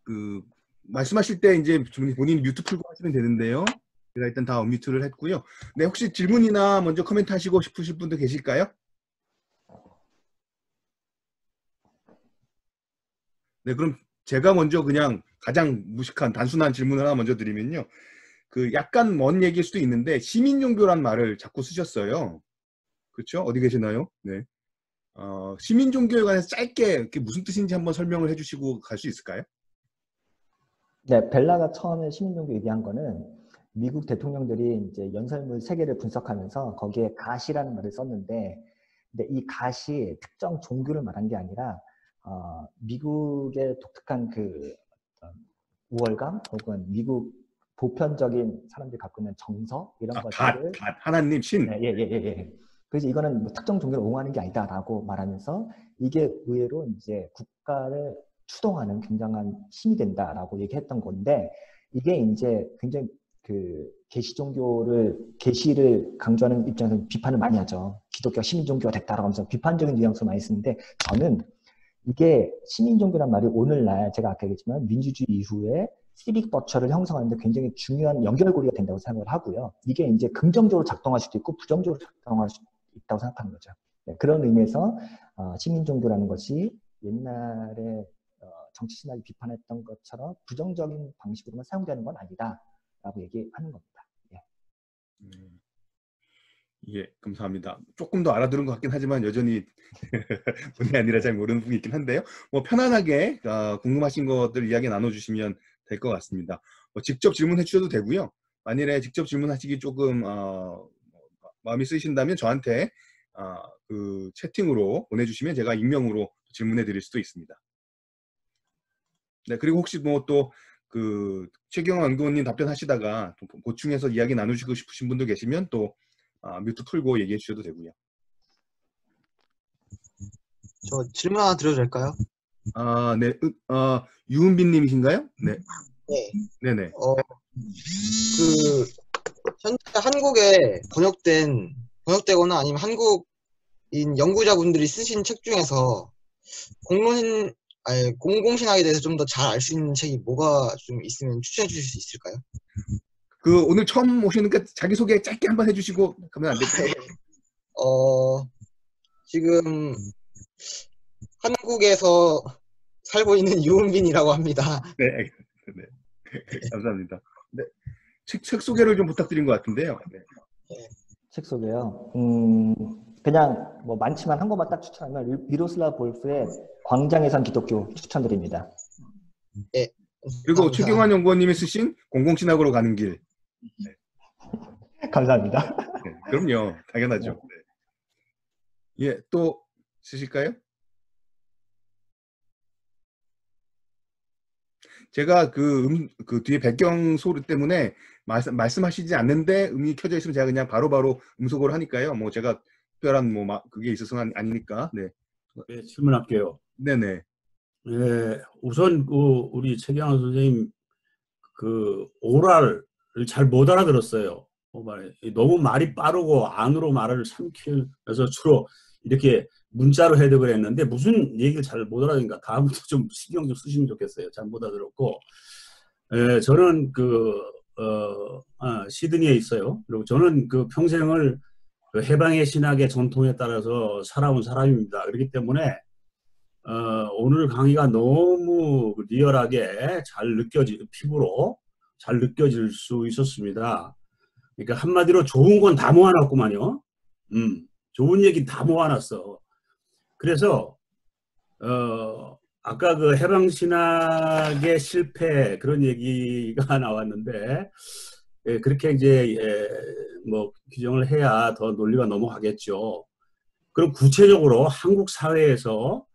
그 말씀하실 때 이제 본인 뮤트 풀고 하시면 되는데요. 제가 일단 다 언뮤트를 했고요. 네, 혹시 질문이나 먼저 코멘트 하시고 싶으실 분도 계실까요? 네, 그럼 제가 먼저 그냥 가장 무식한 단순한 질문을 하나 먼저 드리면요. 그 약간 먼 얘기일 수도 있는데 시민종교란 말을 자꾸 쓰셨어요. 그렇죠? 어디 계시나요? 네. 시민종교에 관해서 짧게 그게 무슨 뜻인지 한번 설명을 해주시고 갈 수 있을까요? 네, 벨라가 처음에 시민종교 얘기한 거는 미국 대통령들이 이제 연설문 세계를 분석하면서 거기에 갓이라는 말을 썼는데, 근데 이 갓이 특정 종교를 말한 게 아니라 미국의 독특한 그 우월감 혹은 미국 보편적인 사람들이 갖고 있는 정서 이런 것들을 하나님, 신. 예. 그래서 이거는 뭐 특정 종교를 옹호하는 게 아니다라고 말하면서 이게 의외로 이제 국가를 추동하는 굉장한 힘이 된다라고 얘기했던 건데, 이게 이제 굉장히 그 계시를 강조하는 입장에서 비판을 많이 하죠. 기독교가 시민 종교가 됐다라고 하면서 비판적인 뉘앙스를 많이 쓰는데, 저는 이게 시민 종교란 말이 오늘날 제가 아까 얘기했지만 민주주의 이후에 시빅 버처를 형성하는데 굉장히 중요한 연결고리가 된다고 생각을 하고요. 이게 이제 긍정적으로 작동할 수도 있고 부정적으로 작동할 수 있다고 생각하는 거죠. 네, 그런 의미에서 시민 종교라는 것이 옛날에 정치 신학이 비판했던 것처럼 부정적인 방식으로만 사용되는 건 아니다라고 얘기하는 겁니다. 예. 예, 감사합니다. 조금 더 알아들은 것 같긴 하지만 여전히 본의 아니라 잘 모르는 부분이 있긴 한데요. 뭐 편안하게 궁금하신 것들 이야기 나눠주시면 될 것 같습니다. 직접 질문해 주셔도 되고요. 만일에 직접 질문하시기 조금 마음이 쓰이신다면 저한테 그 채팅으로 보내주시면 제가 익명으로 질문해 드릴 수도 있습니다. 네, 그리고 혹시 뭐 또 그 최경환 연구원님 답변하시다가 보충해서 이야기 나누시고 싶으신 분들 계시면 또 뮤트 풀고 얘기해 주셔도 되고요. 저 질문 하나 드려도 될까요? 네. 유은빈 님이신가요? 네. 네. 네네. 그 현재 한국에 번역되거나 아니면 한국인 연구자분들이 쓰신 책 중에서 공공신학에 대해서 좀 더 잘 알 수 있는 책이 뭐가 좀 있으면 추천해 주실 수 있을까요? 오늘 처음 오시니까 자기소개 짧게 한번 해주시고 그러면 안 될까요? 지금 한국에서 살고 있는 유은빈이라고 합니다. 네. 감사합니다. 네. 책 소개를 좀 부탁드린 것 같은데요. 네. 책 소개요. 그냥 뭐 많지만 한 권만 딱 추천하면 미로슬라브 볼프의 광장에선 기독교 추천드립니다. 네. 그리고 최경환 연구원님이 쓰신 공공신학으로 가는 길. 네. 감사합니다. 네, 그럼요. 당연하죠. 네. 예, 또 쓰실까요? 제가 그 뒤에 배경 소리 때문에 말씀하시지 않는데 음이 켜져 있으면 제가 그냥 바로바로 음소거를 하니까요. 뭐 제가 특별한 뭐 그게 있어서는 아니니까. 네. 네, 질문할게요. 네네. 네, 우선 우리 최경환 선생님 그 오랄을 잘 못 알아들었어요. 너무 말이 빠르고 안으로 말을 삼키면서 주로 이렇게 문자로 해석을 했는데 무슨 얘기를 잘 못 알아듣니까 다음부터 좀 신경 좀 쓰시면 좋겠어요. 잘 못 알아들었고, 저는 시드니에 있어요. 그리고 저는 그 평생을 그 해방의 신학의 전통에 따라서 살아온 사람입니다. 그렇기 때문에 오늘 강의가 너무 리얼하게 피부로 잘 느껴질 수 있었습니다. 그러니까 한마디로 좋은 건 다 모아놨구만요. 좋은 얘기 다 모아놨어. 그래서 아까 그 해방신학의 실패 그런 얘기가 나왔는데, 그렇게 이제 뭐 규정을 해야 더 논리가 넘어가겠죠. 그럼 구체적으로 한국 사회에서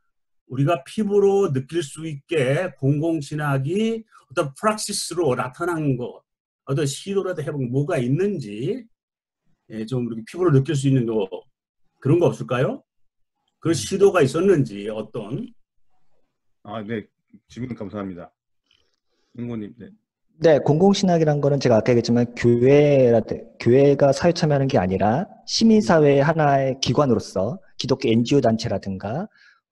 우리가 피부로 느낄 수 있게 공공신학이 어떤 프락시스로 나타난 것, 어떤 시도라도 해보면 뭐가 있는지 좀 이렇게 피부로 느낄 수 있는 그런 거 없을까요? 그 시도가 있었는지 어떤? 네. 질문 감사합니다. 연구원님. 네. 네, 공공신학이란 거는 제가 아까 얘기했지만 교회가 사회 참여하는 게 아니라 시민사회의 하나의 기관으로서 기독교 NGO 단체라든가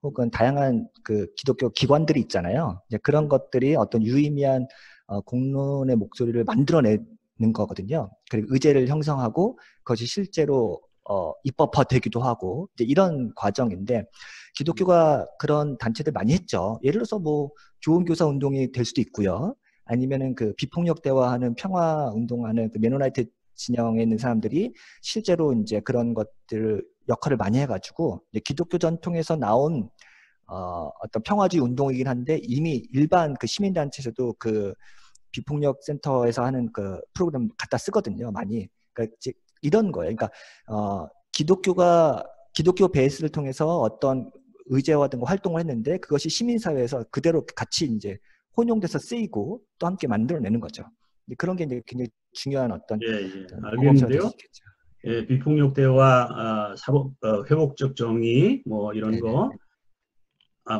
혹은 다양한 그 기독교 기관들이 있잖아요. 이제 그런 것들이 어떤 유의미한 공론의 목소리를 만들어내는 거거든요. 그리고 의제를 형성하고 그것이 실제로 입법화되기도 하고 이제 이런 과정인데 기독교가 그런 단체들 많이 했죠. 예를 들어서 뭐 좋은 교사 운동이 될 수도 있고요. 아니면은 그 비폭력 대화하는 평화 운동하는 그 메노나이트 진영에 있는 사람들이 실제로 이제 그런 것들 역할을 많이 해가지고 이제 기독교 전통에서 나온 어떤 평화주의 운동이긴 한데 이미 일반 그 시민단체에서도 그 비폭력 센터에서 하는 그 프로그램 갖다 쓰거든요, 많이. 그러니까 이런 거예요. 그러니까 기독교 베이스를 통해서 어떤 의제와 등과 활동을 했는데 그것이 시민사회에서 그대로 같이 이제 혼용돼서 쓰이고 또 함께 만들어내는 거죠. 그런 게 이제 굉장히 중요한 어떤 예, 모범사가 될 알겠는데요. 수 있겠죠. 예, 비폭력 대화, 회복적 정의, 뭐 이런 네네. 거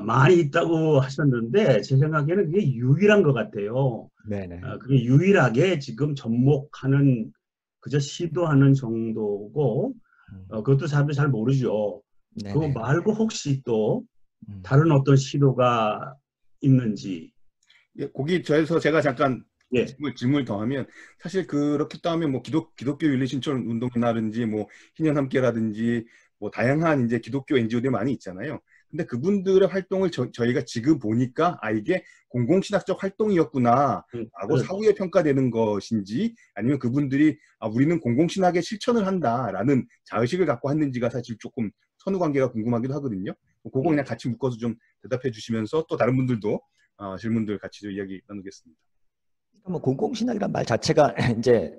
많이 있다고 하셨는데 제 생각에는 그게 유일한 것 같아요. 네네. 그게 유일하게 지금 접목하는 그저 시도하는 정도고 그것도 사람들이 잘 모르죠. 그거 네네. 말고 혹시 또 음. 다른 어떤 시도가 있는지. 예, 거기 저에서 제가 잠깐 예. 질문을 더하면 사실 그렇게 따면 뭐 기독교 윤리 신청 운동이라든지 뭐 희년 함께라든지 뭐 다양한 이제 기독교 NGO들이 많이 있잖아요. 근데 그분들의 활동을 저희가 지금 보니까 이게 공공신학적 활동이었구나 라고 그렇죠. 사후에 평가되는 것인지 아니면 그분들이 우리는 공공신학의 실천을 한다라는 자의식을 갖고 했는지가 사실 조금 선후관계가 궁금하기도 하거든요. 그거 그냥 같이 묶어서 좀 대답해 주시면서 또 다른 분들도 질문들 같이 좀 이야기 나누겠습니다. 뭐 공공신학이란 말 자체가 이제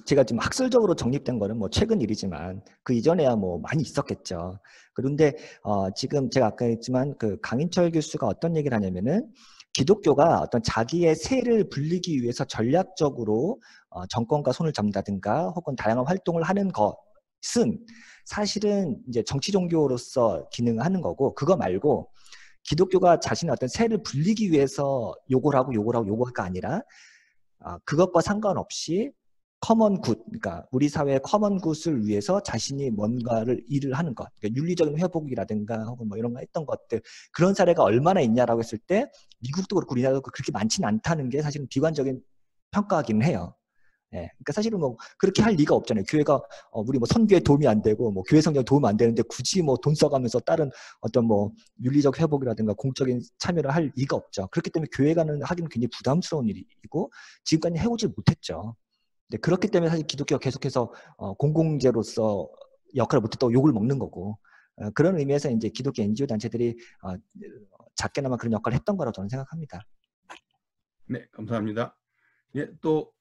제가 지금 학술적으로 정립된 거는 뭐 최근 일이지만 그 이전에야 뭐 많이 있었겠죠. 그런데 지금 제가 아까 했지만 그 강인철 교수가 어떤 얘기를 하냐면은 기독교가 어떤 자기의 세를 불리기 위해서 전략적으로 정권과 손을 잡는다든가 혹은 다양한 활동을 하는 것은 사실은 이제 정치 종교로서 기능하는 거고 그거 말고 기독교가 자신의 어떤 세를 불리기 위해서 요구가 아니라 그것과 상관없이 커먼 굿, 그러니까 우리 사회의 커먼 굿을 위해서 자신이 뭔가를 일을 하는 것, 그러니까 윤리적인 회복이라든가 혹은 뭐 이런 거 했던 것들 그런 사례가 얼마나 있냐라고 했을 때 미국도 그렇고 우리나라도 그렇게 많지는 않다는 게 사실은 비관적인 평가이기는 해요. 예, 그러니까 사실은 뭐 그렇게 할 리가 없잖아요. 교회가 우리 뭐 선교에 도움이 안 되고 뭐 교회 성장에 도움 안 되는데 굳이 뭐 돈 써가면서 다른 어떤 뭐 윤리적 회복이라든가 공적인 참여를 할 리가 없죠. 그렇기 때문에 교회가는 하기는 굉장히 부담스러운 일이고 지금까지 해오질 못했죠. 근데 그렇기 때문에 사실 기독교가 계속해서 공공재로서 역할을 못했다고 욕을 먹는 거고 그런 의미에서 이제 기독교 NGO 단체들이 작게나마 그런 역할을 했던 거라고 저는 생각합니다. 네, 감사합니다. 예, 또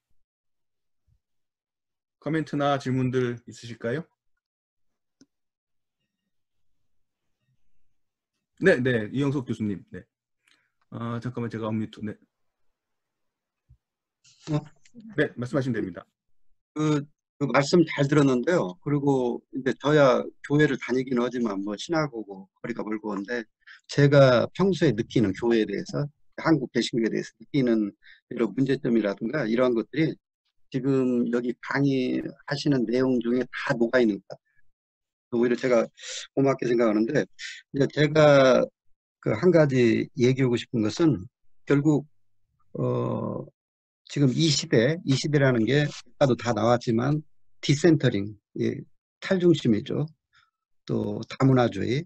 코멘트나 질문들 있으실까요? 네, 네, 이영석 교수님. 네. 잠깐만 제가 언뮤트. 네. 네, 말씀하시면 됩니다. 그 말씀 잘 들었는데요. 그리고 이제 저야 교회를 다니긴 하지만 뭐 신학하고 거리가 멀고 한데 제가 평소에 느끼는 교회에 대해서 한국 개신교에 대해서 느끼는 여러 문제점이라든가 이러한 것들이 지금 여기 강의하시는 내용 중에 다 녹아 있는 것 같아요. 오히려 제가 고맙게 생각하는데 이제 제가 그 한 가지 얘기하고 싶은 것은 결국 지금 이 시대라는 게 아까도 다 나왔지만 디센터링, 예, 탈중심이죠. 또 다문화주의,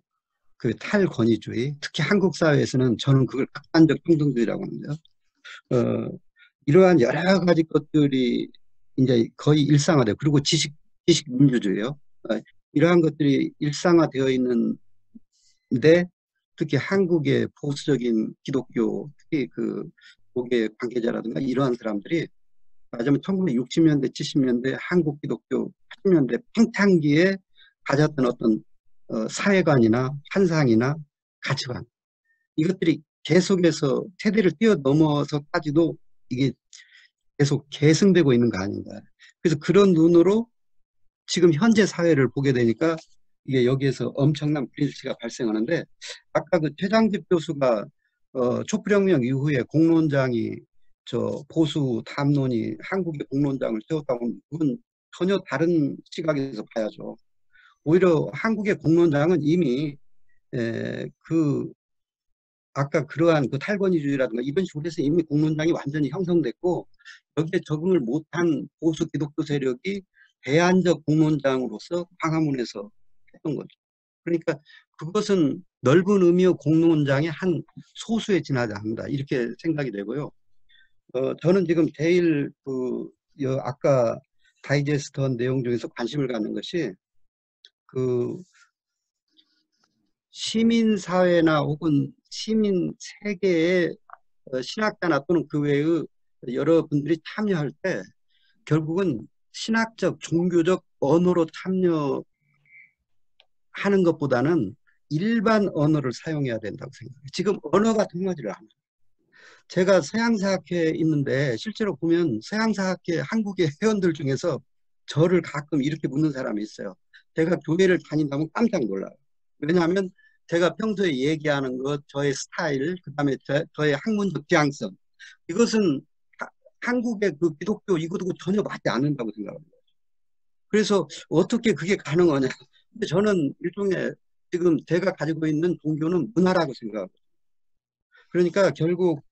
그 탈권위주의, 특히 한국 사회에서는 저는 그걸 극단적 평등주의라고 하는데요. 이러한 여러 가지 것들이 이제 거의 일상화돼요. 그리고 지식 민주주의요. 이러한 것들이 일상화되어 있는데 특히 한국의 보수적인 기독교, 특히 그 교계 관계자라든가 이러한 사람들이 말하자면 1960년대, 70년대 한국 기독교 80년대 팽창기에 가졌던 어떤 사회관이나 환상이나 가치관 이것들이 계속해서 세대를 뛰어넘어서까지도 이게 계속 계승되고 있는 거 아닌가. 그래서 그런 눈으로 지금 현재 사회를 보게 되니까 이게 여기에서 엄청난 불일치가 발생하는데 아까 그 최장집 교수가 촛불혁명 이후에 공론장이 저 보수 탐론이 한국의 공론장을 세웠다고 그건 전혀 다른 시각에서 봐야죠. 오히려 한국의 공론장은 이미 그 아까 그러한 그 탈권위주의라든가 이런 식으로 해서 이미 공론장이 완전히 형성됐고 여기에 적응을 못한 보수 기독교 세력이 대안적 공론장으로서 광화문에서 했던 거죠. 그러니까 그것은 넓은 의미의 공론장의 한 소수에 지나지 않는다 이렇게 생각이 되고요. 저는 지금 제일 아까 다이제스트 한 내용 중에서 관심을 갖는 것이 그 시민사회나 혹은 시민 세계의 신학자나 또는 그 외의 여러분들이 참여할 때 결국은 신학적, 종교적 언어로 참여하는 것보다는 일반 언어를 사용해야 된다고 생각해요. 지금 언어가 통하지를 않아요. 제가 서양사학회에 있는데 실제로 보면 서양사학회 한국의 회원들 중에서 저를 가끔 이렇게 묻는 사람이 있어요. 제가 교회를 다닌다면 깜짝 놀라요. 왜냐하면 제가 평소에 얘기하는 것, 저의 스타일, 그 다음에 저의 학문적 지향성, 이것은 한국의 그 기독교 이것하고 전혀 맞지 않는다고 생각합니다. 그래서 어떻게 그게 가능하냐. 근데 저는 일종의 지금 제가 가지고 있는 종교는 문화라고 생각합니다. 그러니까 결국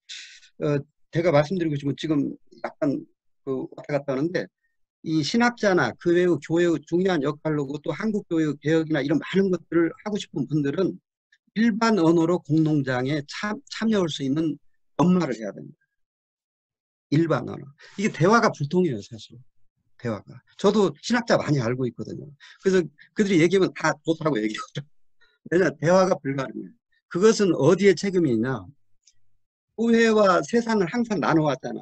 제가 말씀드리고 싶은 지금 약간 왔다 갔다 하는데 이 신학자나 그 외의 교회의 중요한 역할로 또 한국 교회의 개혁이나 이런 많은 것들을 하고 싶은 분들은 일반 언어로 공농장에 참여할 수 있는 연말을 해야 됩니다. 일반 언어. 이게 대화가 불통해요, 사실. 대화가. 저도 신학자 많이 알고 있거든요. 그래서 그들이 얘기하면 다 좋다고 얘기하죠. 왜냐, 대화가 불가능해요. 그것은 어디에 책임이 있냐. 교회와 세상을 항상 나눠왔잖아.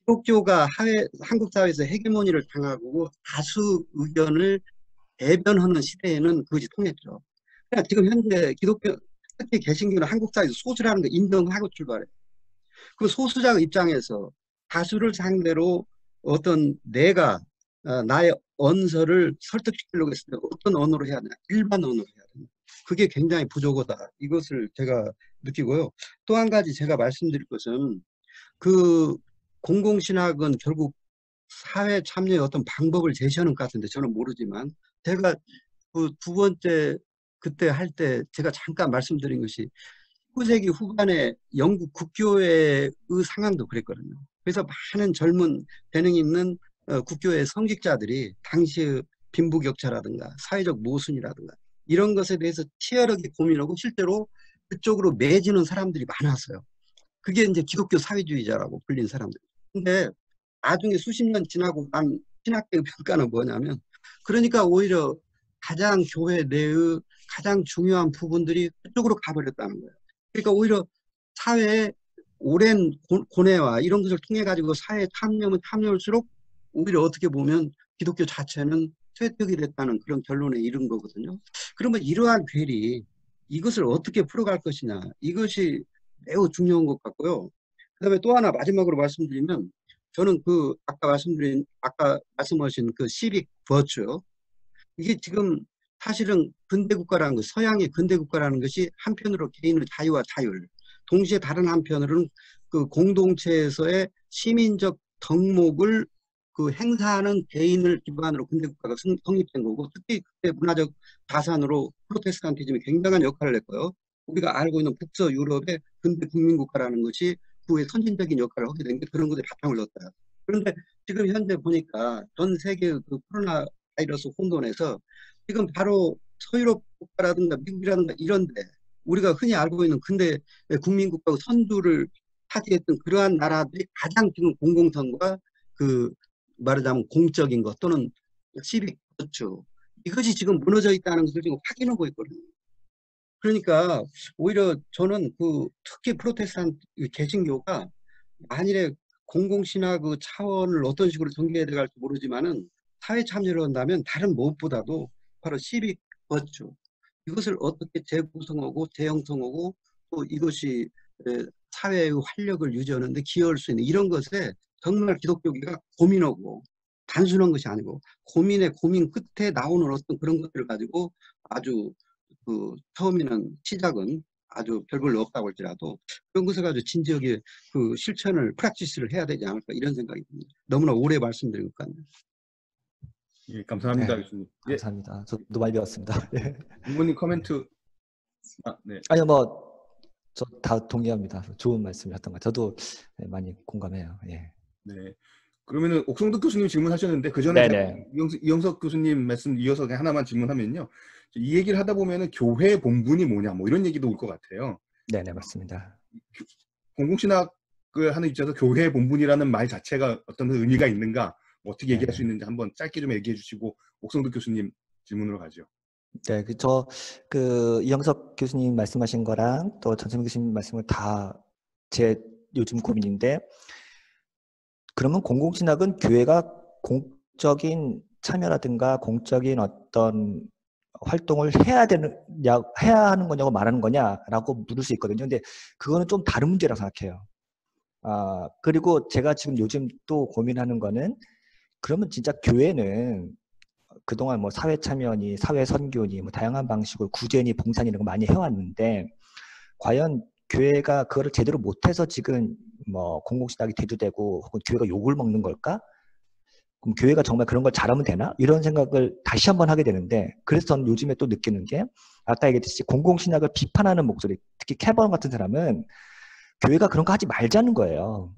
기독교가 한국 사회에서 헤게모니를 당하고 다수 의견을 대변하는 시대에는 그것이 통했죠. 그러니까 지금 현재 기독교, 특히 개신교는 한국 사회에서 소수라는 거 인정하고 출발해요. 그 소수자 입장에서 다수를 상대로 어떤 내가 나의 언서를 설득시키려고 했을 때 어떤 언어로 해야 되나? 일반 언어로 해야 되나? 그게 굉장히 부족하다. 이것을 제가 느끼고요. 또 한 가지 제가 말씀드릴 것은 그 공공신학은 결국 사회 참여의 어떤 방법을 제시하는 것 같은데 저는 모르지만 제가 그 두 번째 그때 할 때 제가 잠깐 말씀드린 것이 19세기 후반에 영국 국교회의 상황도 그랬거든요. 그래서 많은 젊은 재능 있는 국교회 성직자들이 당시의 빈부격차라든가 사회적 모순이라든가 이런 것에 대해서 치열하게 고민하고 실제로 그쪽으로 매지는 사람들이 많았어요. 그게 이제 기독교 사회주의자라고 불린 사람들. 근데 나중에 수십 년 지나고 난 신학계의 평가는 뭐냐면 그러니까 오히려 가장 교회 내의 가장 중요한 부분들이 그쪽으로 가버렸다는 거예요. 그러니까 오히려 사회의 오랜 고뇌와 이런 것을 통해 가지고 사회에 참여할수록 오히려 어떻게 보면 기독교 자체는 쇠퇴이 됐다는 그런 결론에 이른 거거든요. 그러면 이러한 괴리 이것을 어떻게 풀어갈 것이냐 이것이 매우 중요한 것 같고요. 그다음에 또 하나 마지막으로 말씀드리면 저는 아까 말씀하신 그 시빅 버추 이게 지금 사실은 근대국가라는 것, 서양의 근대국가라는 것이 한편으로 개인의 자유와 자율, 동시에 다른 한편으로는 그 공동체에서의 시민적 덕목을 그 행사하는 개인을 기반으로 근대국가가 성립된 거고 특히 그때 문화적 자산으로 프로테스탄티즘이 굉장한 역할을 했고요. 우리가 알고 있는 북서 유럽의 근대 국민국가라는 것이 그 후에 선진적인 역할을 하게 된 게 그런 것에 바탕을 뒀다. 그런데 지금 현재 보니까 전 세계의 그 코로나 바이러스 혼돈에서 지금 바로 서유럽 국가라든가 미국이라든가 이런데 우리가 흔히 알고 있는 근대 국민국가의 선두를 차지했던 그러한 나라들이 가장 지금 공공성과 그 말하자면 공적인 것 또는 시빅 버추 이것이 지금 무너져 있다는 것을 지금 확인하고 있거든요. 그러니까 오히려 저는 특히 프로테스탄트 개신교가 만일에 공공신학 그 차원을 어떤 식으로 전개해야 될지 모르지만은 사회 참여를 한다면 다른 무엇보다도 바로 시빅 버추 이것을 어떻게 재구성하고 재형성하고 또 이것이 사회의 활력을 유지하는 데 기여할 수 있는 이런 것에 정말 기독교계가 고민하고 단순한 것이 아니고 고민 끝에 나오는 어떤 그런 것들을 가지고 아주 처음에는 시작은 아주 별볼로 없다고 할지라도 그런 것을 가지고 진지하게 실천을 프랙티스를 해야 되지 않을까 이런 생각이 듭니다. 너무나 오래 말씀드린 것 같네요. 예, 감사합니다, 네, 교수님. 감사합니다. 저도 많이 배웠습니다. 네. 부모님 코멘트. 네. 아니요, 뭐 저 다 동의합니다. 좋은 말씀이었던 것 같아요. 저도 많이 공감해요. 예. 네. 그러면은 옥성득 교수님 질문하셨는데 그 전에 네네. 이영석 교수님 말씀 이어서 그냥 하나만 질문하면요. 이 얘기를 하다 보면은 교회 본분이 뭐냐 뭐 이런 얘기도 올 것 같아요. 네네, 맞습니다. 공공신학을 하는 입장에서 교회 본분이라는 말 자체가 어떤 의미가 있는가, 뭐 어떻게 얘기할 수 네네. 있는지 한번 짧게 좀 얘기해 주시고 옥성득 교수님 질문으로 가죠. 네, 이영석 교수님 말씀하신 거랑 또 전선미 교수님 말씀을 다 제 요즘 고민인데, 그러면 공공신학은 교회가 공적인 참여라든가 공적인 어떤 활동을 해야 하는 거냐고 말하는 거냐라고 물을 수 있거든요. 근데 그거는 좀 다른 문제라고 생각해요. 그리고 제가 지금 요즘 또 고민하는 거는, 그러면 진짜 교회는 그동안 뭐 사회 참여니 사회 선교니 뭐 다양한 방식으로 구제니 봉사니 이런 거 많이 해왔는데, 과연 교회가 그거를 제대로 못해서 지금 뭐 공공신학이 대두되고 혹은 교회가 욕을 먹는 걸까? 그럼 교회가 정말 그런 걸 잘하면 되나? 이런 생각을 다시 한번 하게 되는데, 그래서 저는 요즘에 또 느끼는 게, 아까 얘기했듯이 공공신학을 비판하는 목소리, 특히 캐번 같은 사람은 교회가 그런 거 하지 말자는 거예요.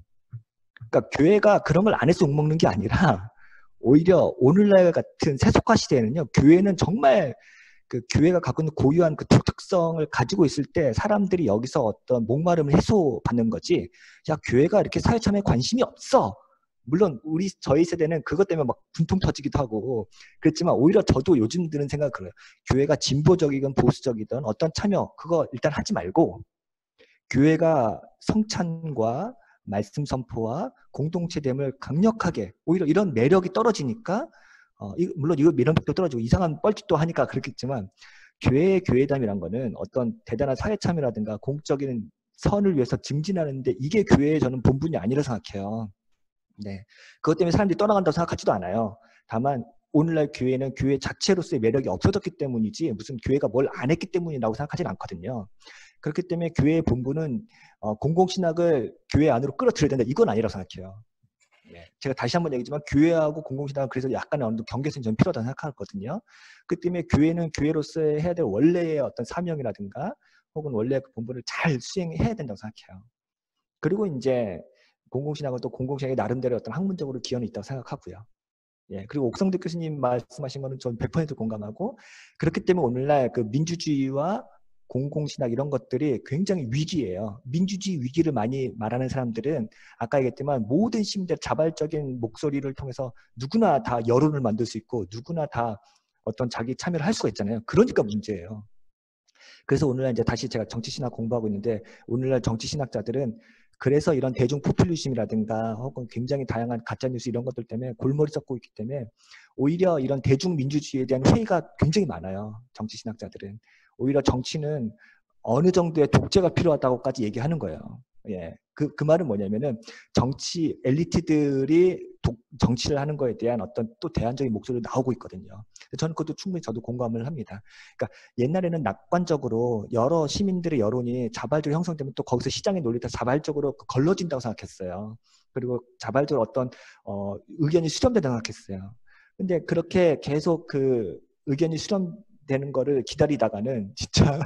그러니까 교회가 그런 걸 안 해서 욕먹는 게 아니라, 오히려 오늘날 같은 세속화 시대에는요, 교회는 정말 그 교회가 갖고 있는 고유한 그 독특성을 가지고 있을 때 사람들이 여기서 어떤 목마름을 해소받는 거지, 야, 교회가 이렇게 사회 참여에 관심이 없어. 물론 저희 세대는 그것 때문에 막 분통 터지기도 하고 그랬지만, 오히려 저도 요즘 드는 생각은 그래요. 교회가 진보적이든 보수적이든 어떤 참여 그거 일단 하지 말고, 교회가 성찬과 말씀 선포와 공동체됨을 강력하게, 오히려 이런 매력이 떨어지니까, 물론 이거 미련도 떨어지고 이상한 뻘짓도 하니까 그렇겠지만, 교회의 교회담이란 거는 어떤 대단한 사회 참여라든가 공적인 선을 위해서 증진하는데, 이게 교회의 저는 본분이 아니라 생각해요. 네, 그것 때문에 사람들이 떠나간다고 생각하지도 않아요. 다만 오늘날 교회는 교회 자체로서의 매력이 없어졌기 때문이지, 무슨 교회가 뭘 안 했기 때문이라고 생각하지는 않거든요. 그렇기 때문에 교회의 본분은 공공신학을 교회 안으로 끌어들여야 된다, 이건 아니라고 생각해요. 예, 제가 다시 한번 얘기지만 교회하고 공공신학은 그래서 약간의 어느 정도 경계선이 좀 필요하다고 생각하거든요. 그 때문에 교회는 교회로서의 해야 될 원래의 어떤 사명이라든가 혹은 원래의 그 본분을 잘 수행해야 된다고 생각해요. 그리고 이제 공공신학은 또 공공신학의 나름대로 어떤 학문적으로 기여는 있다고 생각하고요. 예, 그리고 옥성득 교수님 말씀하신 거는 전 100% 공감하고, 그렇기 때문에 오늘날 그 민주주의와 공공신학 이런 것들이 굉장히 위기예요. 민주주의 위기를 많이 말하는 사람들은 아까 얘기했지만 모든 시민들의 자발적인 목소리를 통해서 누구나 다 여론을 만들 수 있고 누구나 다 어떤 자기 참여를 할 수가 있잖아요. 그러니까 문제예요. 그래서 오늘날 이제 다시 제가 정치신학 공부하고 있는데, 오늘날 정치신학자들은 그래서 이런 대중 포퓰리즘이라든가 혹은 굉장히 다양한 가짜뉴스 이런 것들 때문에 골머리 썩고 있기 때문에, 오히려 이런 대중민주주의에 대한 회의가 굉장히 많아요. 정치신학자들은 오히려 정치는 어느 정도의 독재가 필요하다고까지 얘기하는 거예요. 예, 그 말은 뭐냐면은, 정치 엘리트들이 정치를 하는 거에 대한 어떤 또 대안적인 목소리가 나오고 있거든요. 저는 그것도 충분히 저도 공감을 합니다. 그러니까 옛날에는 낙관적으로 여러 시민들의 여론이 자발적으로 형성되면 또 거기서 시장의 논리가 자발적으로 걸러진다고 생각했어요. 그리고 자발적으로 어떤 의견이 수렴된다고 생각했어요. 근데 그렇게 계속 그 의견이 수렴되는 거를 기다리다가는 진짜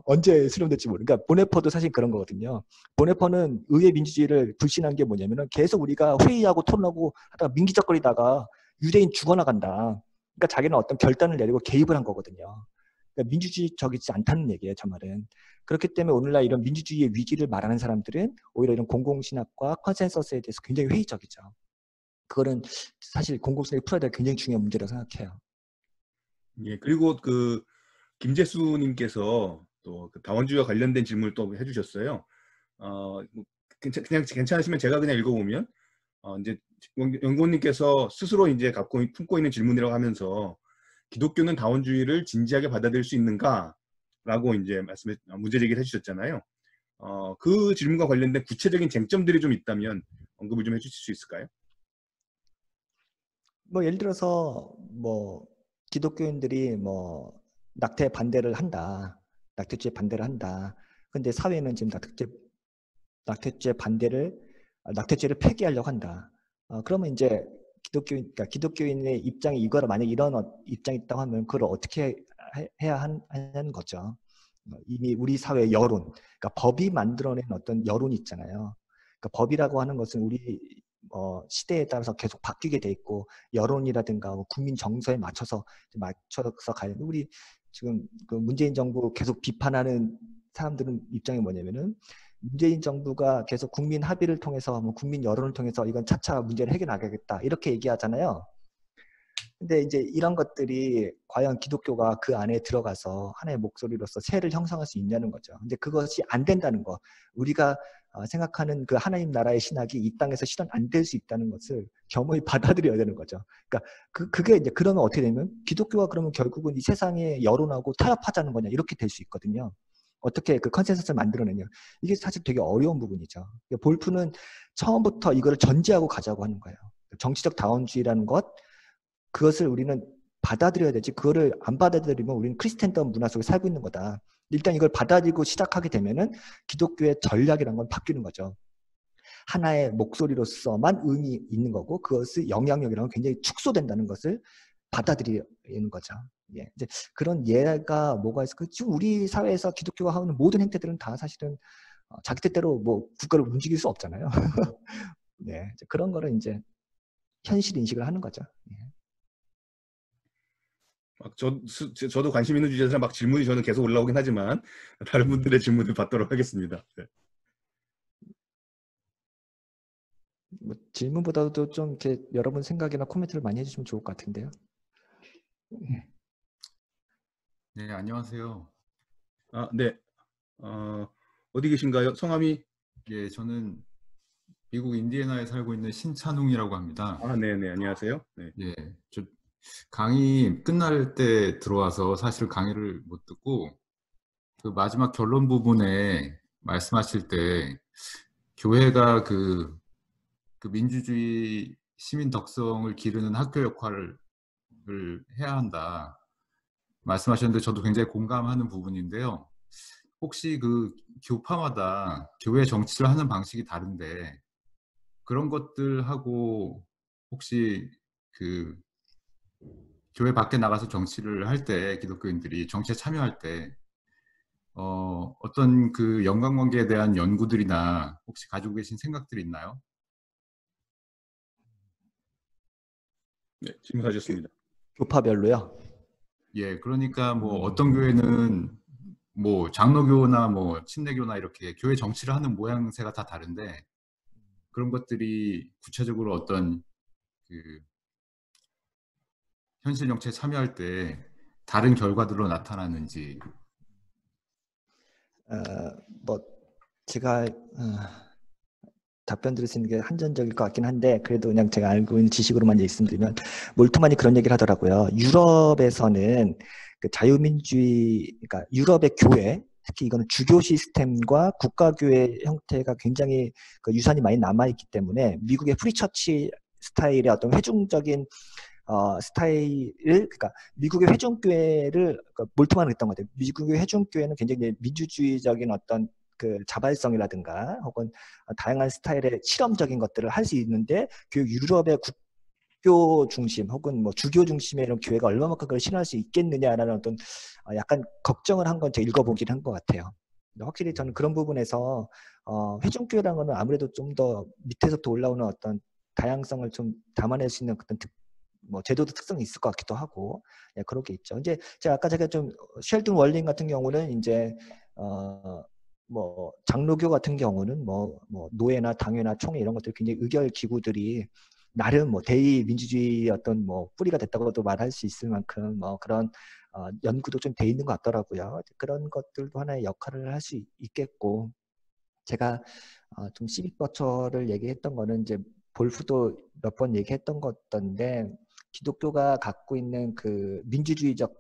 언제 수렴될지 모르니까, 그러니까 보네퍼도 사실 그런 거거든요. 보네퍼는 의회 민주주의를 불신한 게 뭐냐면은, 계속 우리가 회의하고 토론하고 하다가 민기적거리다가 유대인 죽어나간다. 그러니까 자기는 어떤 결단을 내리고 개입을 한 거거든요. 그러니까 민주주의적이지 않다는 얘기예요, 저 말은. 그렇기 때문에 오늘날 이런 민주주의의 위기를 말하는 사람들은 오히려 이런 공공신학과 컨센서스에 대해서 굉장히 회의적이죠. 그거는 사실 공공신학이 풀어야 될 굉장히 중요한 문제라고 생각해요. 예, 그리고 그 김재수님께서 또 그 다원주의와 관련된 질문을 또 해주셨어요. 뭐 그냥 괜찮으시면 제가 그냥 읽어보면, 이제 연구원님께서 스스로 이제 품고 있는 질문이라고 하면서, 기독교는 다원주의를 진지하게 받아들일 수 있는가라고 이제 문제 제기를 해주셨잖아요. 그 질문과 관련된 구체적인 쟁점들이 좀 있다면 언급을 좀 해주실 수 있을까요? 뭐 예를 들어서 뭐 기독교인들이 뭐 낙태 반대를 한다, 낙태죄 반대를 한다. 근데 사회는 지금 낙태죄를 폐기하려고 한다. 그러면 이제 그러니까 기독교인의 입장이 이거라, 만약 이런 입장이 있다고 하면 그걸 어떻게 해야 하는 거죠. 이미 우리 사회의 여론, 그러니까 법이 만들어낸 어떤 여론이 있잖아요. 그러니까 법이라고 하는 것은 우리 시대에 따라서 계속 바뀌게 돼 있고 여론이라든가 국민 정서에 맞춰서 가야 되는데 우리 지금 그 문재인 정부 계속 비판하는 사람들은 입장이 뭐냐면은 문재인 정부가 계속 국민 합의를 통해서 뭐 국민 여론을 통해서 이건 차차 문제를 해결하겠다 이렇게 얘기하잖아요. 근데 이제 이런 것들이 과연 기독교가 그 안에 들어가서 하나의 목소리로서 세를 형성할 수 있냐는 거죠. 근데 그것이 안 된다는 거. 우리가 생각하는 그 하나님 나라의 신학이 이 땅에서 실현 안 될 수 있다는 것을 겸허히 받아들여야 되는 거죠. 그러니까 그게 이제 그러면 어떻게 되면 기독교가 그러면 결국은 이 세상의 여론하고 타협하자는 거냐 이렇게 될 수 있거든요. 어떻게 그 컨센서스를 만들어내냐. 이게 사실 되게 어려운 부분이죠. 볼프는 처음부터 이거를 전제하고 가자고 하는 거예요. 정치적 다원주의라는 것, 그것을 우리는 받아들여야 되지. 그거를 안 받아들이면 우리는 크리스텐덤 문화 속에 살고 있는 거다. 일단 이걸 받아들이고 시작하게 되면은 기독교의 전략이라는 건 바뀌는 거죠. 하나의 목소리로서만 의미 있는 거고 그것의 영향력이라는 건 굉장히 축소된다는 것을 받아들이는 거죠. 예, 이제 그런 예가 뭐가 있을까? 지금 우리 사회에서 기독교가 하는 모든 행태들은 다 사실은 자기 뜻대로 뭐 국가를 움직일 수 없잖아요. 네, 그런 거를 이제 현실 인식을 하는 거죠. 예. 저도 관심 있는 주제에서 막 질문이 저는 계속 올라오긴 하지만 다른 분들의 질문을 받도록 하겠습니다. 네. 뭐 질문보다도 좀 이렇게 여러분 생각이나 코멘트를 많이 해주시면 좋을 것 같은데요. 네, 안녕하세요. 아, 네. 어디 계신가요? 성함이? 예, 저는 미국 인디애나에 살고 있는 신찬웅이라고 합니다. 아, 네네. 안녕하세요. 네. 예, 저 강의 끝날 때 들어와서 사실 강의를 못 듣고 그 마지막 결론 부분에 말씀하실 때 교회가 그 민주주의 시민 덕성을 기르는 학교 역할을 해야 한다 말씀하셨는데 저도 굉장히 공감하는 부분인데요. 혹시 그 교파마다 교회 정치를 하는 방식이 다른데 그런 것들하고 혹시 그 교회 밖에 나가서 정치를 할 때 기독교인들이 정치에 참여할 때 어떤 그 연관관계에 대한 연구들이나 혹시 가지고 계신 생각들이 있나요? 네, 질문하셨습니다. 교파별로요? 예, 그러니까 뭐 어떤 교회는 뭐 장로교나 뭐 침례교나 이렇게 교회 정치를 하는 모양새가 다 다른데 그런 것들이 구체적으로 어떤 그 현실 정치에 참여할 때 다른 결과들로 나타나는지. 뭐 제가 답변 드릴 수 있는 게 한전적일 것 같긴 한데 그래도 그냥 제가 알고 있는 지식으로만 말씀드리면 몰트만이 그런 얘기를 하더라고요. 유럽에서는 그 자유민주주의, 그러니까 유럽의 교회, 특히 이거는 주교 시스템과 국가교회 형태가 굉장히 그 유산이 많이 남아있기 때문에 미국의 프리처치 스타일의 어떤 회중적인 스타일을, 그러니까 미국의 회중교회를 몰트만은 했던 것 같아요. 미국의 회중교회는 굉장히 민주주의적인 어떤 그 자발성이라든가 혹은 다양한 스타일의 실험적인 것들을 할 수 있는데 유럽의 국교 중심 혹은 뭐 주교 중심의 이런 교회가 얼마만큼 그걸 실현할 수 있겠느냐라는 어떤 약간 걱정을 한 건 제가 읽어보긴 한 것 같아요. 확실히 저는 그런 부분에서 회중교회라는 거는 아무래도 좀 더 밑에서부터 올라오는 어떤 다양성을 좀 담아낼 수 있는 어떤 뭐 제도도 특성이 있을 것 같기도 하고, 예, 그런 게 있죠. 이제 아까 제가 좀 쉘든 월링 같은 경우는 이제 뭐 장로교 같은 경우는 뭐 노예나 당회나 총회 이런 것들 굉장히 의결 기구들이 나름 뭐 대의 민주주의 어떤 뭐 뿌리가 됐다고도 말할 수 있을 만큼 뭐 그런 연구도 좀 돼 있는 것 같더라고요. 그런 것들도 하나의 역할을 할 수 있겠고, 제가 좀 시빅 버처를 얘기했던 거는 이제 볼프도 몇 번 얘기했던 것던데 기독교가 갖고 있는 그 민주주의적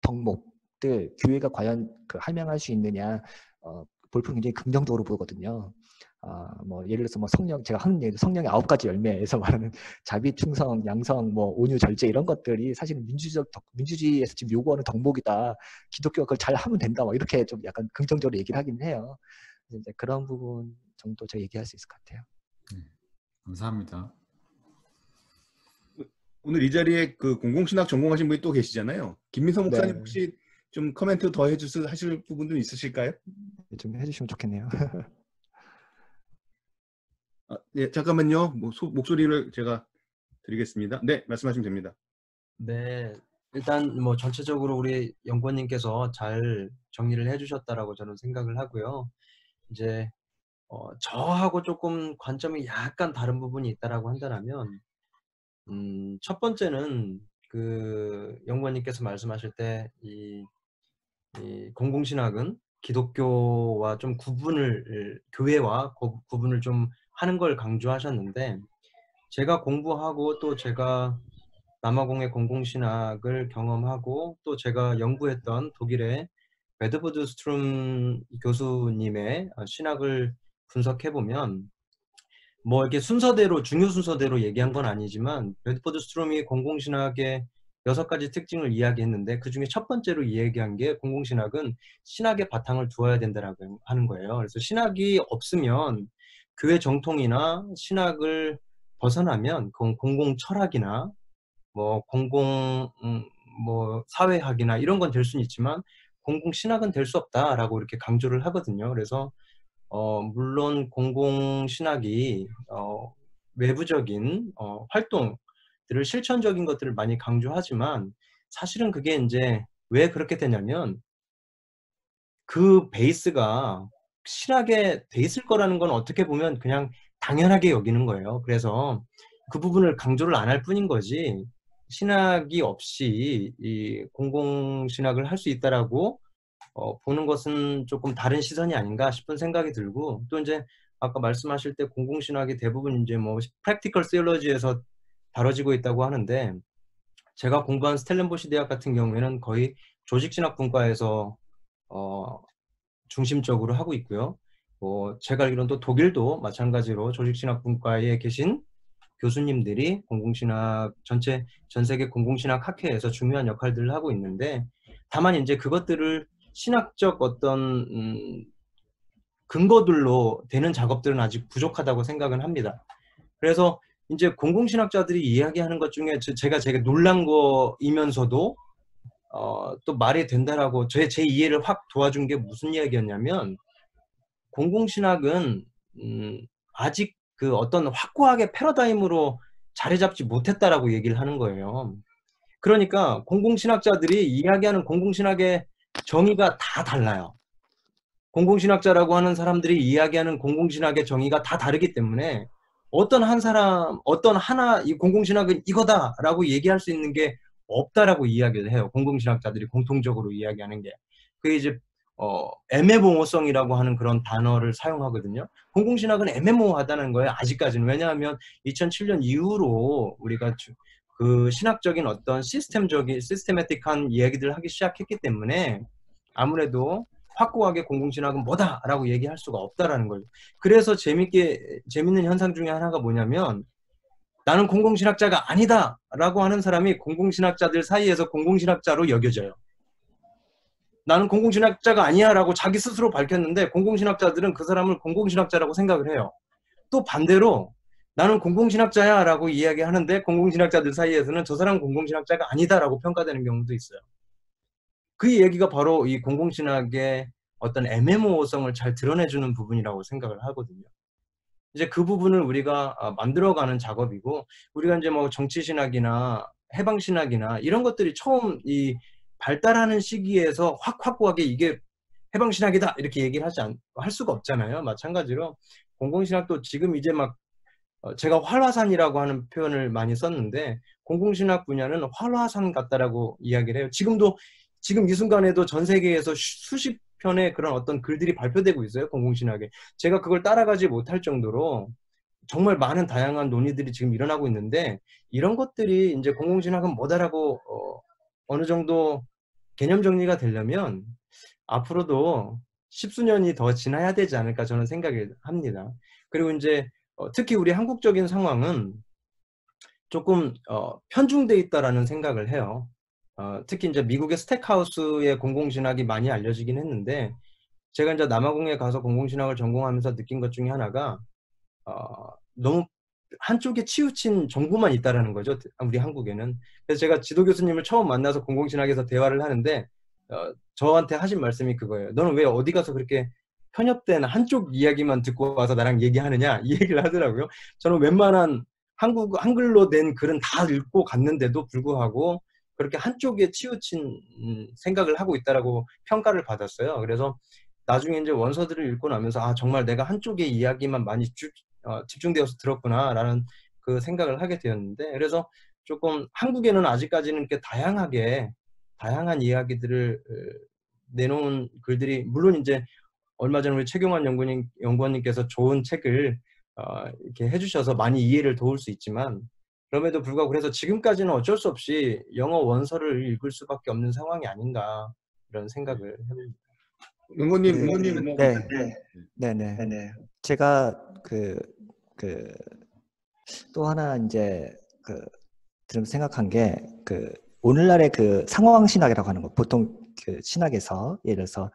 덕목들 교회가 과연 그 할명할 수 있느냐, 볼프는 굉장히 긍정적으로 보거든요. 뭐 예를 들어서 뭐 제가 하는 얘기 성령의 9가지 열매에서 말하는 자비, 충성, 양성, 뭐 온유, 절제 이런 것들이 사실은 민주주의에서 지금 요구하는 덕목이다. 기독교가 그걸 잘 하면 된다. 뭐 이렇게 좀 약간 긍정적으로 얘기를 하긴 해요. 이제 그런 부분 정도 제가 얘기할 수 있을 것 같아요. 네, 감사합니다. 오늘 이 자리에 그 공공신학 전공하신 분이 또 계시잖아요. 김민성 목사님 네. 혹시 좀 코멘트 더 하실 부분도 있으실까요? 좀 해주시면 좋겠네요. 네, 잠깐만요. 목소리를 제가 드리겠습니다. 네, 말씀하시면 됩니다. 네, 일단 뭐 전체적으로 우리 연구원님께서 잘 정리를 해주셨다라고 저는 생각을 하고요. 이제 저하고 조금 관점이 약간 다른 부분이 있다라고 한다면, 첫 번째는 그 연구원님께서 말씀하실 때 이 공공신학은 기독교와 좀 교회와 구분을 좀 하는 걸 강조하셨는데, 제가 공부하고 또 제가 남아공의 공공신학을 경험하고 또 제가 연구했던 독일의 베드보드 스트룸 교수님의 신학을 분석해보면, 뭐 이렇게 중요 순서대로 얘기한 건 아니지만 베드포드 스트롬이 공공신학의 6가지 특징을 이야기했는데, 그 중에 첫 번째로 이야기한 게 공공신학은 신학의 바탕을 두어야 된다라고 하는 거예요. 그래서 신학이 없으면 교회 정통이나 신학을 벗어나면 공공 철학이나 뭐 뭐 사회학이나 이런 건 될 수는 있지만 공공신학은 될 수 없다라고 이렇게 강조를 하거든요. 그래서 물론 공공신학이 외부적인 활동들을, 실천적인 것들을 많이 강조하지만, 사실은 그게 이제 왜 그렇게 되냐면 그 베이스가 신학에 돼 있을 거라는 건 어떻게 보면 그냥 당연하게 여기는 거예요. 그래서 그 부분을 강조를 안 할 뿐인 거지, 신학이 없이 이 공공신학을 할 수 있다라고 보는 것은 조금 다른 시선이 아닌가 싶은 생각이 들고, 또 이제 아까 말씀하실 때 공공신학이 대부분 이제 뭐 프랙티컬 시올로지에서 다뤄지고 있다고 하는데, 제가 공부한 스텔렌보시 대학 같은 경우에는 거의 조직신학 분과에서 중심적으로 하고 있고요. 제가 알기로는 또 독일도 마찬가지로 조직신학 분과에 계신 교수님들이 전 세계 공공신학 학회에서 중요한 역할들을 하고 있는데, 다만 이제 그것들을 신학적 어떤 근거들로 되는 작업들은 아직 부족하다고 생각은 합니다. 그래서 이제 공공신학자들이 이야기하는 것 중에 제가 놀란 거이면서도 또 말이 된다라고 제 이해를 확 도와준 게 무슨 이야기였냐면, 공공신학은 아직 그 어떤 확고하게 패러다임으로 자리 잡지 못했다라고 얘기를 하는 거예요. 그러니까 공공신학자들이 이야기하는 공공신학의 정의가 다 달라요. 공공신학자라고 하는 사람들이 이야기하는 공공신학의 정의가 다 다르기 때문에 어떤 하나 이 공공신학은 이거다라고 얘기할 수 있는 게 없다라고 이야기를 해요. 공공신학자들이 공통적으로 이야기하는 게. 그게 이제 애매모호성이라고 하는 그런 단어를 사용하거든요. 공공신학은 애매모호하다는 거예요, 아직까지는. 왜냐하면 2007년 이후로 우리가 그 신학적인 어떤 시스테매틱한 이야기들을 하기 시작했기 때문에 아무래도 확고하게 공공신학은 뭐다라고 얘기할 수가 없다라는 거예요. 그래서 재밌는 현상 중에 하나가 뭐냐면, 나는 공공신학자가 아니다 라고 하는 사람이 공공신학자들 사이에서 공공신학자로 여겨져요. 나는 공공신학자가 아니야 라고 자기 스스로 밝혔는데, 공공신학자들은 그 사람을 공공신학자라고 생각을 해요. 또 반대로 나는 공공신학자야 라고 이야기하는데, 공공신학자들 사이에서는 저 사람은 공공신학자가 아니다 라고 평가되는 경우도 있어요. 그 얘기가 바로 이 공공신학의 어떤 애매모호성을 잘 드러내주는 부분이라고 생각을 하거든요. 이제 그 부분을 우리가 만들어가는 작업이고, 우리가 이제 뭐 정치신학이나 해방신학이나 이런 것들이 처음 이 발달하는 시기에서 확고하게 이게 해방신학이다 이렇게 얘기를 할 수가 없잖아요. 마찬가지로 공공신학도 지금 이제 막 제가 활화산이라고 하는 표현을 많이 썼는데, 공공신학 분야는 활화산 같다라고 이야기를 해요. 지금 이 순간에도 전 세계에서 수십 편의 그런 어떤 글들이 발표되고 있어요, 공공신학에. 제가 그걸 따라가지 못할 정도로 정말 많은 다양한 논의들이 지금 일어나고 있는데, 이런 것들이 이제 공공신학은 뭐다라고 어느 정도 개념 정리가 되려면 앞으로도 십수년이 더 지나야 되지 않을까 저는 생각을 합니다. 그리고 이제 특히 우리 한국적인 상황은 조금 편중돼 있다라는 생각을 해요. 특히 이제 미국의 스택하우스의 공공신학이 많이 알려지긴 했는데, 제가 이제 남아공에 가서 공공신학을 전공하면서 느낀 것 중에 하나가 너무 한쪽에 치우친 정보만 있다라는 거죠, 우리 한국에는. 그래서 제가 지도 교수님을 처음 만나서 공공신학에서 대화를 하는데 저한테 하신 말씀이 그거예요. 너는 왜 어디 가서 그렇게 편협된 한쪽 이야기만 듣고 와서 나랑 얘기하느냐 이 얘기를 하더라고요. 저는 웬만한 한글로 된 글은 다 읽고 갔는데도 불구하고 그렇게 한쪽에 치우친 생각을 하고 있다라고 평가를 받았어요. 그래서 나중에 이제 원서들을 읽고 나면서 아 정말 내가 한쪽의 이야기만 많이 집중되어서 들었구나라는 그 생각을 하게 되었는데 그래서 조금 한국에는 아직까지는 이렇게 다양한 이야기들을 내놓은 글들이 물론 이제 얼마 전에 우리 최경환 연구원님께서 좋은 책을 이렇게 해주셔서 많이 이해를 도울 수 있지만 그럼에도 불구하고 그래서 지금까지는 어쩔 수 없이 영어 원서를 읽을 수밖에 없는 상황이 아닌가 이런 생각을 해봅니다. 연구원님 뭐 네네. 제가 또 하나 이제 들으면서 생각한 게 오늘날의 상황 신학이라고 하는 거 보통 신학에서 예를 들어서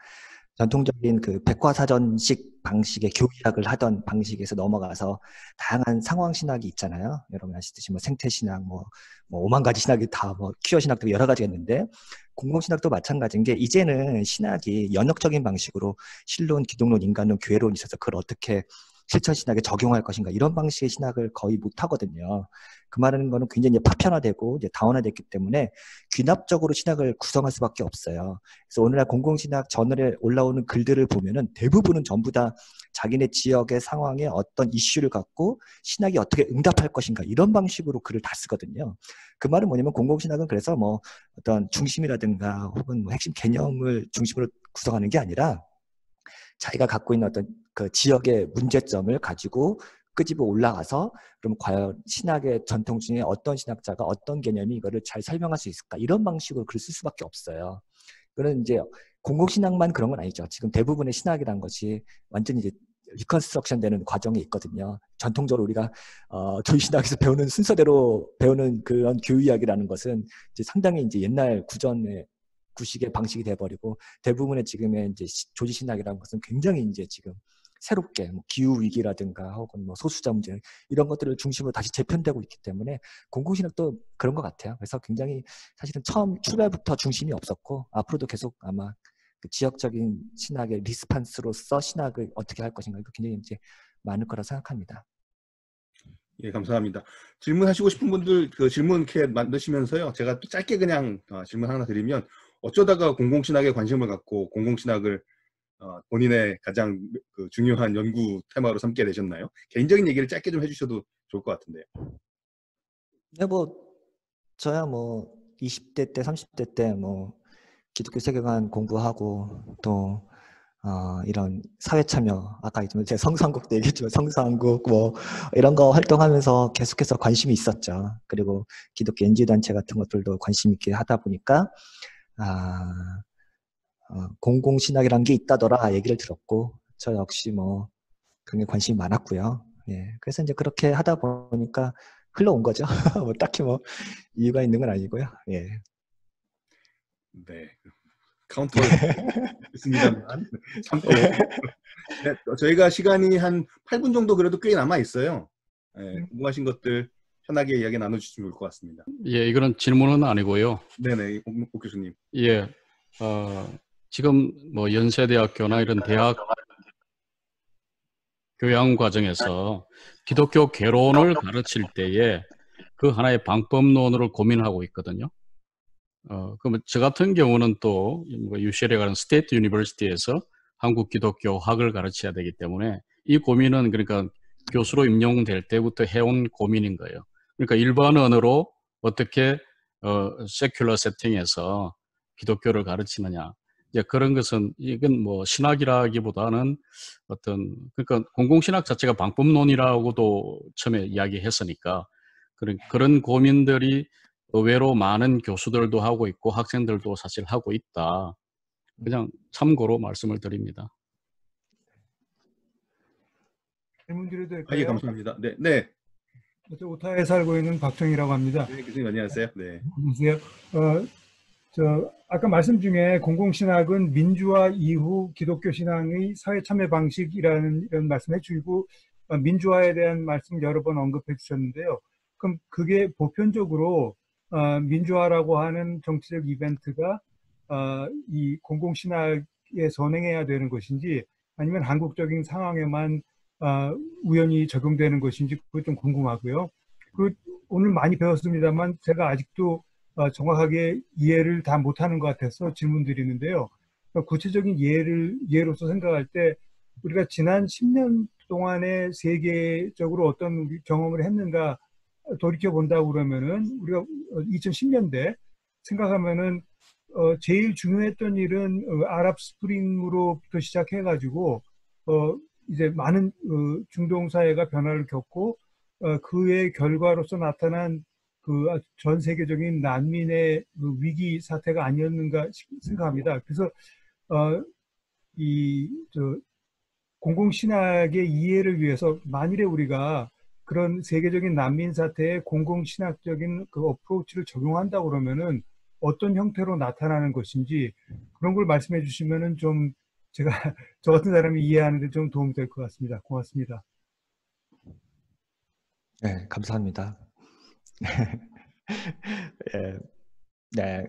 전통적인 백과사전식 방식의 교리학을 하던 방식에서 넘어가서 다양한 상황 신학이 있잖아요. 여러분 아시듯이 뭐 생태 신학, 뭐 5만 가지 신학이 다 뭐 퀴어 신학도 여러 가지가 있는데 공공 신학도 마찬가지인 게 이제는 신학이 연역적인 방식으로 신론, 기독론, 인간론, 교회론이 있어서 그걸 어떻게 실천 신학에 적용할 것인가 이런 방식의 신학을 거의 못 하거든요. 그 말하는 거는 굉장히 이제 파편화되고 이제 다원화됐기 때문에 귀납적으로 신학을 구성할 수밖에 없어요. 그래서 오늘날 공공신학 저널에 올라오는 글들을 보면은 대부분은 전부 다 자기네 지역의 상황에 어떤 이슈를 갖고 신학이 어떻게 응답할 것인가 이런 방식으로 글을 다 쓰거든요. 그 말은 뭐냐면 공공신학은 그래서 뭐 어떤 중심이라든가 혹은 뭐 핵심 개념을 중심으로 구성하는 게 아니라 자기가 갖고 있는 어떤 그 지역의 문제점을 가지고 끄집어 올라가서 그럼 과연 신학의 전통 중에 어떤 신학자가 어떤 개념이 이거를 잘 설명할 수 있을까 이런 방식으로 글을 쓸 수밖에 없어요. 그런 이제 공공신학만 그런 건 아니죠. 지금 대부분의 신학이라는 것이 완전히 이제 리컨스트럭션 되는 과정이 있거든요. 전통적으로 우리가 교리신학에서 배우는 순서대로 배우는 그런 교리학이라는 것은 이제 상당히 이제 옛날 구전의 구식의 방식이 돼버리고 대부분의 지금의 이제 조지신학이라는 것은 굉장히 이제 지금 새롭게 뭐 기후 위기라든가 혹은 뭐 소수자 문제 이런 것들을 중심으로 다시 재편되고 있기 때문에 공공신학도 그런 것 같아요. 그래서 굉장히 사실은 처음 출발부터 중심이 없었고 앞으로도 계속 아마 그 지역적인 신학의 리스판스로서 신학을 어떻게 할 것인가 이거 굉장히 이제 많을 거라 생각합니다. 예, 감사합니다. 질문하시고 싶은 분들 그 질문 이렇게 만드시면서요. 제가 또 짧게 그냥 질문 하나 드리면 어쩌다가 공공신학에 관심을 갖고 공공신학을 본인의 가장 중요한 연구 테마로 삼게 되셨나요? 개인적인 얘기를 짧게 좀 해주셔도 좋을 것 같은데요. 네, 뭐 저야 뭐 20대 때, 30대 때 뭐 기독교 세계관 공부하고 또 이런 사회 참여 아까 제 성서한국도 얘기했지만 성서한국 뭐 이런 거 활동하면서 계속해서 관심이 있었죠. 그리고 기독교 NGO 단체 같은 것들도 관심 있게 하다 보니까 공공신학이라는 게 있다더라 얘기를 들었고 저 역시 뭐 굉장히 관심이 많았고요. 예, 그래서 이제 그렇게 하다 보니까 흘러온 거죠. 뭐 딱히 뭐 이유가 있는 건 아니고요. 예. 네, 카운터 있습니다만 참고 네, 저희가 시간이 한 8분 정도 그래도 꽤 남아 있어요. 네, 궁금하신 것들 편하게 이야기 나눠주시면 좋을 것 같습니다. 예, 이거는 질문은 아니고요. 네네, 옥 교수님. 예, 지금 뭐 연세대학교나 이런 대학 교양 과정에서 기독교 개론을 가르칠 때에 그 하나의 방법론으로 고민하고 있거든요. 그러면 저 같은 경우는 또 UCL에 가는 스테이트 유니버시티에서 한국 기독교학을 가르쳐야 되기 때문에 이 고민은 그러니까 교수로 임용될 때부터 해온 고민인 거예요. 그러니까 일반 언어로 어떻게 세큘러 세팅에서 기독교를 가르치느냐. 이제 그런 것은 이건 뭐 신학이라기보다는 어떤 그러니까 공공신학 자체가 방법론이라고도 처음에 이야기했으니까 그런 고민들이 의외로 많은 교수들도 하고 있고 학생들도 사실 하고 있다. 그냥 참고로 말씀을 드립니다. 질문 드려도 될까요? 예, 감사합니다. 네, 네. 저 오타에 살고 있는 박정희라고 합니다. 네, 교수님 안녕하세요. 네. 안녕하세요. 아까 말씀 중에 공공신학은 민주화 이후 기독교 신앙의 사회 참여 방식이라는 이런 말씀해 주시고 민주화에 대한 말씀 여러 번 언급해 주셨는데요. 그럼 그게 보편적으로 민주화라고 하는 정치적 이벤트가 이 공공신학에 선행해야 되는 것인지 아니면 한국적인 상황에만 우연히 적용되는 것인지 그것 좀 궁금하고요. 오늘 많이 배웠습니다만 제가 아직도 정확하게 이해를 다 못하는 것 같아서 질문 드리는데요. 구체적인 예로서 생각할 때 우리가 지난 10년 동안에 세계적으로 어떤 경험을 했는가 돌이켜 본다고 그러면은 우리가 2010년대 생각하면은 제일 중요했던 일은 아랍 스프링으로부터 시작해가지고 이제 많은 중동 사회가 변화를 겪고 그의 결과로서 나타난 그 전 세계적인 난민의 그 위기 사태가 아니었는가 생각합니다. 그래서 공공신학의 이해를 위해서 만일에 우리가 그런 세계적인 난민 사태에 공공신학적인 그 어프로치를 적용한다고 그러면은 어떤 형태로 나타나는 것인지 그런 걸 말씀해 주시면은 좀 제가 저 같은 사람이 이해하는 데 좀 도움이 될 것 같습니다. 고맙습니다. 네, 감사합니다. 예, 네,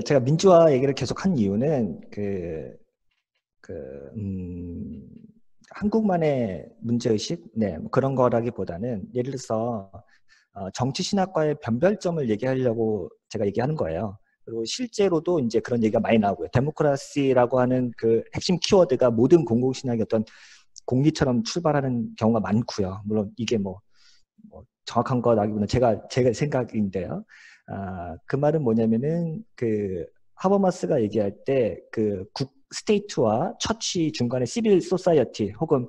제가 민주화 얘기를 계속 한 이유는 한국만의 문제의식, 네, 그런 거라기보다는 예를 들어서 정치신학과의 변별점을 얘기하려고 제가 얘기하는 거예요. 그리고 실제로도 이제 그런 얘기가 많이 나오고요. 데모크라시라고 하는 그 핵심 키워드가 모든 공공신학의 어떤 공리처럼 출발하는 경우가 많고요. 물론 이게 뭐 정확한 거라기보다는 제가 생각인데요. 그 말은 뭐냐면은 하버마스가 얘기할 때 스테이트와 처치 중간에 시빌 소사이어티 혹은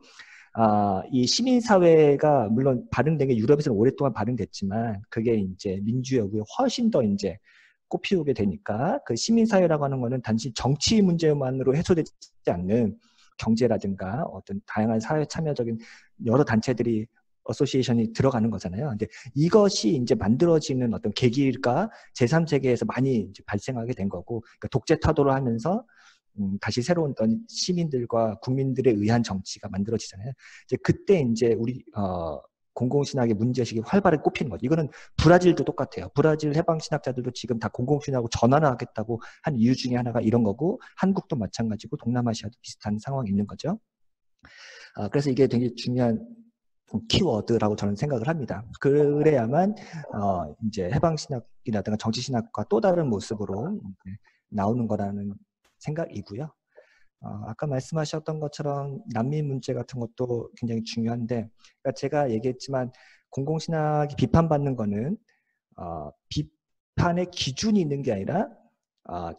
이 시민사회가 물론 발행된 게 유럽에서는 오랫동안 발행됐지만 그게 이제 민주여구에 훨씬 더 이제 꽃피우게 되니까 그 시민사회라고 하는 거는 단지 정치 문제만으로 해소되지 않는 경제라든가 어떤 다양한 사회 참여적인 여러 단체들이 어소시에이션이 들어가는 거잖아요. 근데 이것이 이제 만들어지는 어떤 계기가 제3세계에서 많이 이제 발생하게 된 거고, 그러니까 독재 타도를 하면서 다시 새로운 어떤 시민들과 국민들에 의한 정치가 만들어지잖아요. 이제 그때 이제 우리 공공신학의 문제의식이 활발하게 꼽히는 거죠. 이거는 브라질도 똑같아요. 브라질 해방신학자들도 지금 다 공공신학으로 전환을 하겠다고 한 이유 중에 하나가 이런 거고, 한국도 마찬가지고 동남아시아도 비슷한 상황이 있는 거죠. 그래서 이게 되게 중요한 키워드라고 저는 생각을 합니다. 그래야만 이제 해방신학이라든가 정치신학과 또 다른 모습으로 나오는 거라는 생각이고요. 아까 말씀하셨던 것처럼 난민 문제 같은 것도 굉장히 중요한데, 그러니까 제가 얘기했지만 공공신학이 비판받는 거는 비판의 기준이 있는 게 아니라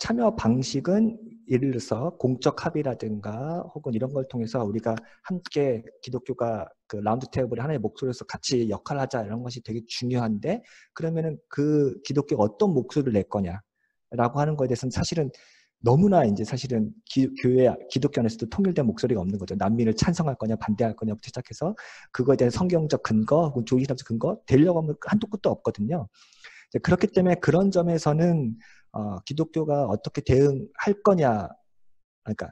참여 방식은 예를 들어서 공적 합의라든가 혹은 이런 걸 통해서 우리가 함께 기독교가 그 라운드 테이블에 하나의 목소리로서 같이 역할을 하자 이런 것이 되게 중요한데, 그러면은 그 기독교가 어떤 목소리를 낼 거냐라고 하는 거에 대해서는 사실은 너무나 이제 사실은 기독교 안에서도 통일된 목소리가 없는 거죠. 난민을 찬성할 거냐 반대할 거냐부터 시작해서 그거에 대한 성경적 근거 혹은 조기신학적 근거 되려고 하면 한도 끝도 없거든요. 그렇기 때문에 그런 점에서는 기독교가 어떻게 대응할 거냐, 그러니까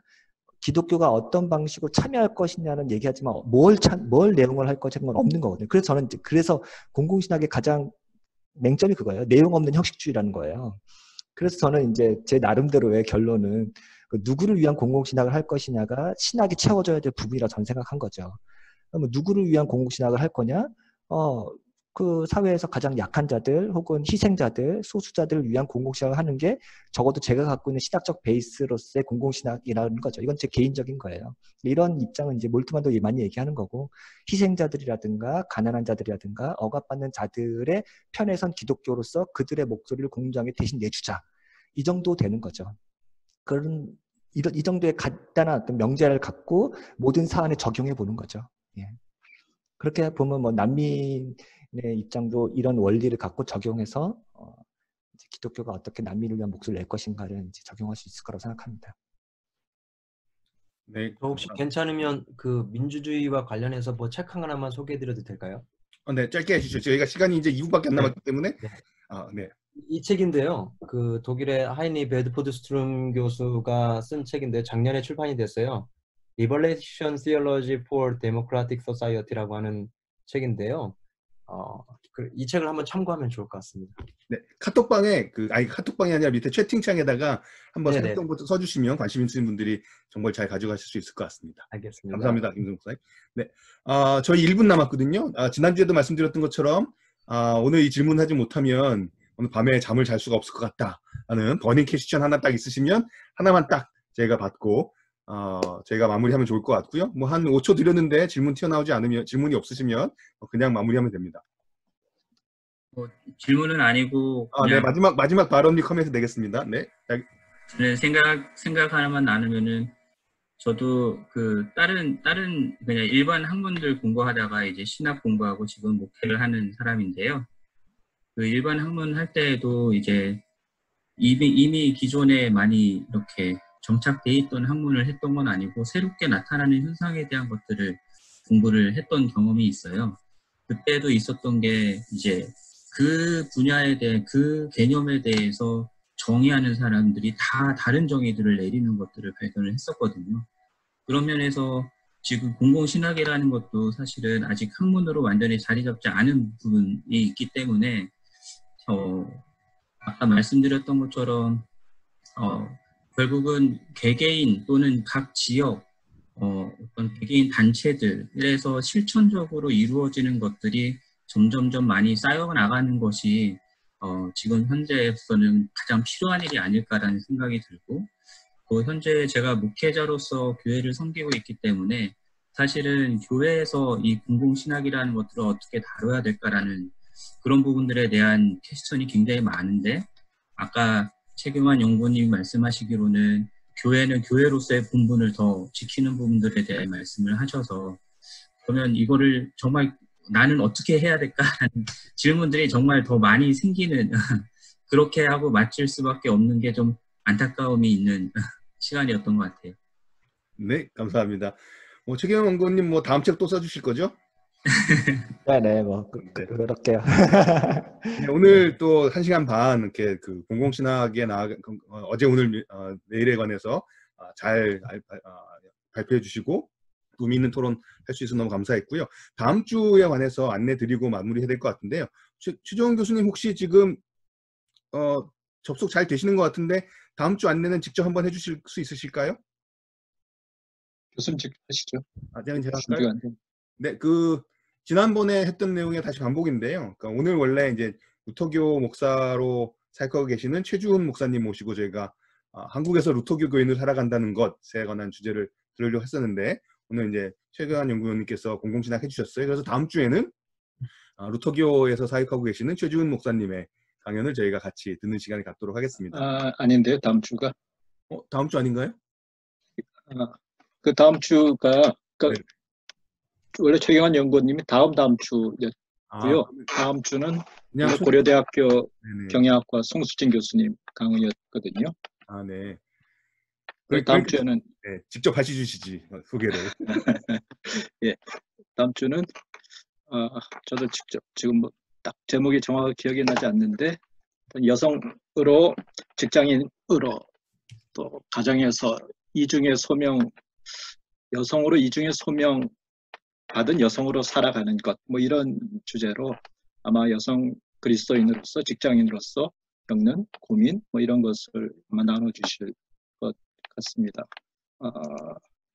기독교가 어떤 방식으로 참여할 것이냐는 얘기하지만 뭘 내용을 할 것이냐는 건 없는 거거든요. 그래서 저는 그래서 공공신학의 가장 맹점이 그거예요. 내용 없는 형식주의라는 거예요. 그래서 저는 이제 제 나름대로의 결론은 누구를 위한 공공신학을 할 것이냐가 신학이 채워져야 될 부분이라 저는 생각한 거죠. 그러면 누구를 위한 공공신학을 할 거냐? 그 사회에서 가장 약한 자들 혹은 희생자들, 소수자들을 위한 공공신학을 하는 게 적어도 제가 갖고 있는 신학적 베이스로서의 공공신학이라는 거죠. 이건 제 개인적인 거예요. 이런 입장은 이제 몰트만도 많이 얘기하는 거고, 희생자들이라든가 가난한 자들이라든가 억압받는 자들의 편에선 기독교로서 그들의 목소리를 공정하게 대신 내주자. 이 정도 되는 거죠. 이 정도의 간단한 어떤 명제를 갖고 모든 사안에 적용해 보는 거죠. 예. 그렇게 보면 뭐 난민의 입장도 이런 원리를 갖고 적용해서 이제 기독교가 어떻게 난민을 위한 목소리를 낼 것인가를 이제 적용할 수 있을 거라고 생각합니다. 네. 저 혹시 괜찮으면 그 민주주의와 관련해서 뭐 책 하나만 소개해드려도 될까요? 네, 짧게 해주시죠. 저희가 시간이 이제 2분밖에 안 남았기 때문에. 네. 네. 이 책인데요. 그 독일의 하이니 베드포드스트룸 교수가 쓴 책인데 작년에 출판이 됐어요. Liberation Theology for Democratic Society라고 하는 책인데요. 이 책을 한번 참고하면 좋을 것 같습니다. 네, 카톡방에 카톡방이 아니라 밑에 채팅창에다가 한번 네네. 사용부터 써주시면 관심 있으신 분들이 정보를 잘 가져가실 수 있을 것 같습니다. 알겠습니다. 감사합니다, 김승 목사님. 네, 저희 1분 남았거든요. 지난주에도 말씀드렸던 것처럼 오늘 이 질문하지 못하면 오늘 밤에 잠을 잘 수가 없을 것 같다 하는 버닝 퀘스천 하나 딱 있으시면 하나만 딱 제가 받고 제가 마무리하면 좋을 것 같고요. 뭐 한 5초 드렸는데 질문 튀어나오지 않으면, 질문이 없으시면 그냥 마무리하면 됩니다. 질문은 아니고 네, 그냥 마지막 발언 커멘트 내겠습니다. 네. 저는 생각 하나만 나누면은 저도 그 다른 그냥 일반 학문들 공부하다가 이제 신학 공부하고 지금 목회를 하는 사람인데요. 그 일반 학문 할 때에도 이제 이미 기존에 많이 이렇게 정착돼 있던 학문을 했던 건 아니고 새롭게 나타나는 현상에 대한 것들을 공부를 했던 경험이 있어요. 그때도 있었던 게 이제 그 분야에 대해 그 개념에 대해서 정의하는 사람들이 다 다른 정의들을 내리는 것들을 발견을 했었거든요. 그런 면에서 지금 공공신학이라는 것도 사실은 아직 학문으로 완전히 자리 잡지 않은 부분이 있기 때문에 아까 말씀드렸던 것처럼 결국은 개개인 또는 각 지역 어떤 개개인 단체들에서 실천적으로 이루어지는 것들이 점점점 많이 쌓여 나가는 것이 지금 현재에서는 가장 필요한 일이 아닐까라는 생각이 들고, 또 현재 제가 목회자로서 교회를 섬기고 있기 때문에 사실은 교회에서 이 공공신학이라는 것들을 어떻게 다뤄야 될까라는 그런 부분들에 대한 퀘스천이 굉장히 많은데, 아까 최경환 연구원님이 말씀하시기로는 교회는 교회로서의 본분을 더 지키는 부분들에 대해 말씀을 하셔서, 그러면 이거를 정말 나는 어떻게 해야 될까라는 질문들이 정말 더 많이 생기는 그렇게 하고 마칠 수밖에 없는 게 좀 안타까움이 있는 시간이었던 것 같아요. 네, 감사합니다. 최경영 연구원님 다음 책 또 써주실 거죠? 네, 그럴게요. 네, 오늘 또 1시간 반 이렇게 그 공공신학에 어제 오늘 내일에 관해서 잘 발표해 주시고 의미 있는 토론 할 수 있어서 너무 감사했고요. 다음 주에 관해서 안내 드리고 마무리해야 될 것 같은데요. 최종원 교수님 혹시 지금 접속 잘 되시는 것 같은데 다음 주 안내는 직접 한번 해주실 수 있으실까요? 교수님 직접 하시죠. 제가 할까요? 네, 지난번에 했던 내용의 다시 반복인데요. 그러니까 오늘 원래 이제 루터교 목사로 사역하고 계시는 최주훈 목사님 모시고 저희가 한국에서 루터교 교인을 살아간다는 것에 관한 주제를 들으려고 했었는데, 오늘 이제 최경환 연구원님께서 공공신학 해주셨어요. 그래서 다음 주에는 루터교에서 사역하고 계시는 최주훈 목사님의 강연을 저희가 같이 듣는 시간을 갖도록 하겠습니다. 아닌데요, 다음 주가? 다음 주 아닌가요? 그 다음 주가 네. 원래 최경환 연구원님이 다음 주였고요. 다음 주는 그냥 고려대학교 네네. 경영학과 송수진 교수님 강의였거든요. 네. 다음 주에는 네, 직접 하시주시지 소개를. 예, 다음 주는 저도 직접 지금 딱 제목이 정확하게 기억이 나지 않는데, 여성으로 직장인으로 또 가정에서 여성으로 이중의 소명 받은 여성으로 살아가는 것, 이런 주제로 아마 여성 그리스도인으로서 직장인으로서 겪는 고민 이런 것을 아마 나눠주실 것 같습니다.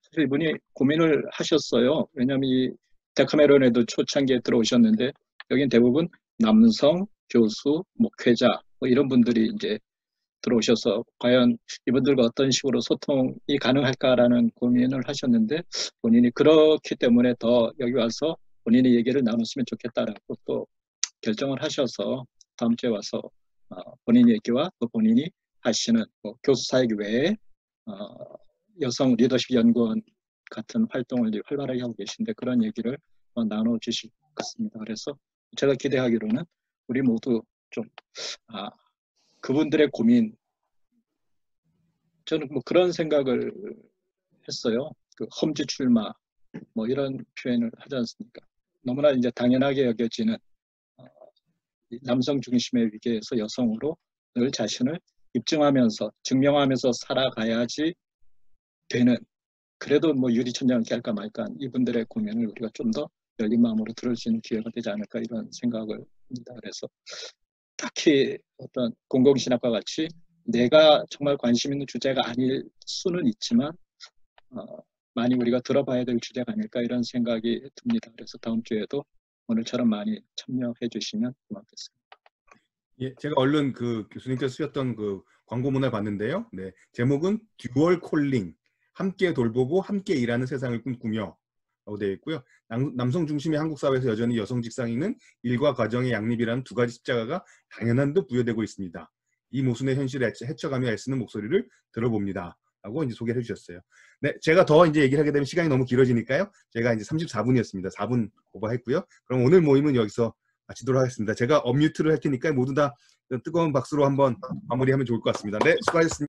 사실 이분이 고민을 하셨어요. 왜냐하면 이 데카메론에도 초창기에 들어오셨는데 여긴 대부분 남성 교수, 목회자 이런 분들이 이제 들어오셔서 과연 이분들과 어떤 식으로 소통이 가능할까라는 고민을 하셨는데, 본인이 그렇기 때문에 더 여기 와서 본인의 얘기를 나눴으면 좋겠다라고 또 결정을 하셔서 다음 주에 와서 본인 얘기와 또 본인이 하시는 교수 사역 외에 여성 리더십 연구원 같은 활동을 활발하게 하고 계신데 그런 얘기를 나눠주실 것 같습니다. 그래서 제가 기대하기로는 우리 모두 좀 그분들의 고민, 저는 그런 생각을 했어요. 험지 출마 이런 표현을 하지 않습니까? 너무나 이제 당연하게 여겨지는 남성 중심의 위계에서 여성으로 늘 자신을 입증하면서 증명하면서 살아가야지 되는, 그래도 유리천장을 깰까 말까 이분들의 고민을 우리가 좀 더 열린 마음으로 들을 수 있는 기회가 되지 않을까 이런 생각을 합니다. 그래서 딱히 어떤 공공신학과 같이 내가 정말 관심 있는 주제가 아닐 수는 있지만 많이 우리가 들어봐야 될 주제가 아닐까 이런 생각이 듭니다. 그래서 다음 주에도 오늘처럼 많이 참여해 주시면 고맙겠습니다. 예, 제가 얼른 그 교수님께서 쓰셨던 그 광고문을 봤는데요. 네, 제목은 듀얼 콜링, 함께 돌보고 함께 일하는 세상을 꿈꾸며 라고 되어 있고요. 남성 중심의 한국 사회에서 여전히 여성 직장인은 일과 가정의 양립이라는 두 가지 십자가가 당연한 듯 부여되고 있습니다. 이 모순의 현실에 헤쳐가며 애쓰는 목소리를 들어봅니다. 라고 이제 소개를 해주셨어요. 네, 제가 더 이제 얘기를 하게 되면 시간이 너무 길어지니까요. 제가 이제 34분이었습니다. 4분 오버했고요. 그럼 오늘 모임은 여기서 마치도록 하겠습니다. 제가 업뮤트를 할 테니까 모두 다 뜨거운 박수로 한번 마무리하면 좋을 것 같습니다. 네, 수고하셨습니다.